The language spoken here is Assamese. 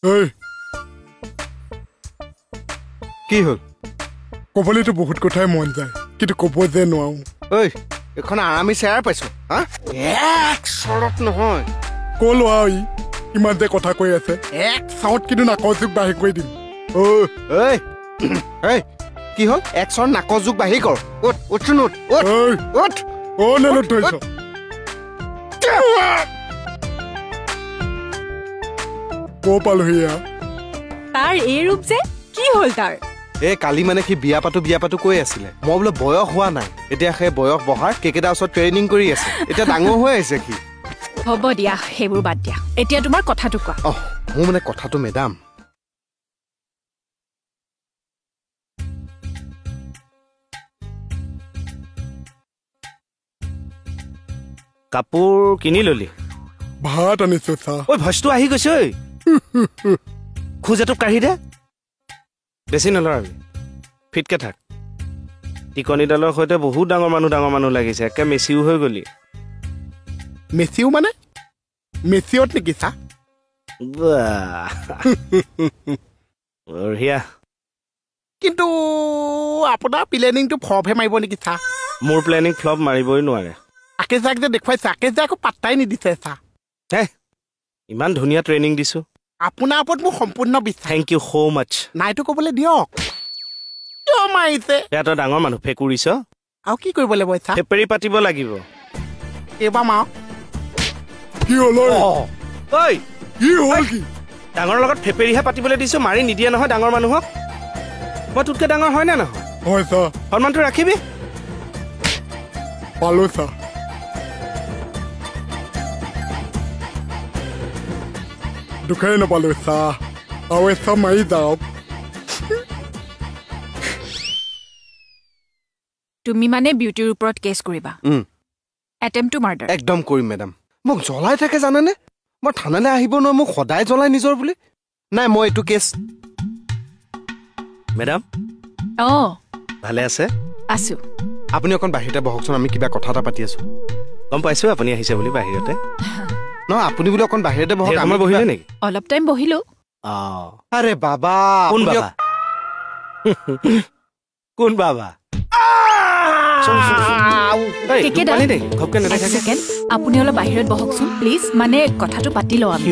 এই কি হল কবলেতো বহুত কথাই মন যায় কিন্তু কব যে নোৱাৰো ঐ এখন আৰামি চেয়াৰ পাইছো হা এক চৰত নহয় কলো আই ইমান যে কথা কৈ আছে এক চাউত কিন্তু নাকৰ যুগ বাঢ়ি কৰি দিম ঐ ঐ কি হল এক চৰ নাকৰ যুগ বাঢ়ি কৰ উঠ উঠচোন উঠ উঠ উঠ নেলত ধৰিছ ক' পালোহি তাৰ এই ৰূপ যে কি হ'ল তাৰ এই কালি মানে সি বিয়া পাতো কৈ আছিলে মই বোলে বয়স হোৱা নাই এতিয়া সেই বয়স বহাৰ কেইকেইটা ওচৰত ট্ৰেইনিং কৰি আছে এতিয়া ডাঙৰ হৈ আহিছে সি হ'ব দিয়া সেইবোৰ বাদ দিয়া এতিয়া তোমাৰ কথাটো কোৱা মোৰ মানে কথাটো মেডাম কাপোৰ কিনি ললি ভাত আনিছো চা ঐ ভইচটো আহি গৈছে ঐ খোজাটো কাঢ়ি দে বেছি নলৰাবি ফিটকে থাক টিকনিডালৰ সৈতে বহুত ডাঙৰ মানুহ লাগিছে একে মেচিও হৈ গলি মেচিও মানে মেচিয়ত নেকি চা বঢ়িয়া কিন্তু আপোনাৰ প্লেনিংটো ফ্লপহে মাৰিব নেকি চা মোৰ প্লেনিং ফ্লপ মাৰিবই নোৱাৰে আকেজাক যে দেখুৱাইছে আকেজ যে আকৌ পাত্তাই নিদিছে চা হে ইমান ধুনীয়া ট্ৰেইনিং দিছো আপোনাৰ ওপৰত মোৰ সম্পূৰ্ণ বিশ্বাস থেংক ইউ সো মাছ নাইতো ক'বলৈ দিয়ক কিয় মাৰিছে এয়া তই ডাঙৰ মানুহ ফেকুৰিছ আৰু কি কৰিব লাগিব চা ফেপেৰি পাতিব লাগিব এইবাৰ মাৰ কি হ'ল ঐ কি হ'ল কি ডাঙৰ লগত ফেপেৰিহে পাতিবলৈ দিছো মাৰি নিদিয়ে নহয় ডাঙৰ মানুহক মই তোতকে ডাঙৰ হয় নে নহয় হয় চা সন্মানটো ৰাখিবি পালো চা দুখাই নাপালো চা আৰু এচা মাৰি যাওক তুমি মানে বিউটিৰ ওপৰত কেছ কৰিবা এটেম্প টু মাৰ্ডাৰ একদম কৰিম মেডাম মোক জ্বলাই থাকে জানেনে মই থানালৈ আহিব নোৱাৰো মোক সদায় জ্বলাই নিজৰ বুলি নাই মই এইটো কেছ মেডাম ভালে আছে আছো আপুনি অকণ বাহিৰতে বহকচোন আমি কিবা কথা এটা পাতি আছো গম পাইছো আপুনি আহিছে বুলি বাহিৰতে নহয় আপুনি বুলি অকণ বাহিৰতে বহক আমাৰ বহিলে নেকি অলপ টাইম বহিলো আৰে বাবা কোন বাবা কোন বাবা আপুনি অলপ বাহিৰত বহকচোন প্লিজ মানে কথাটো পাতি লওঁ আমি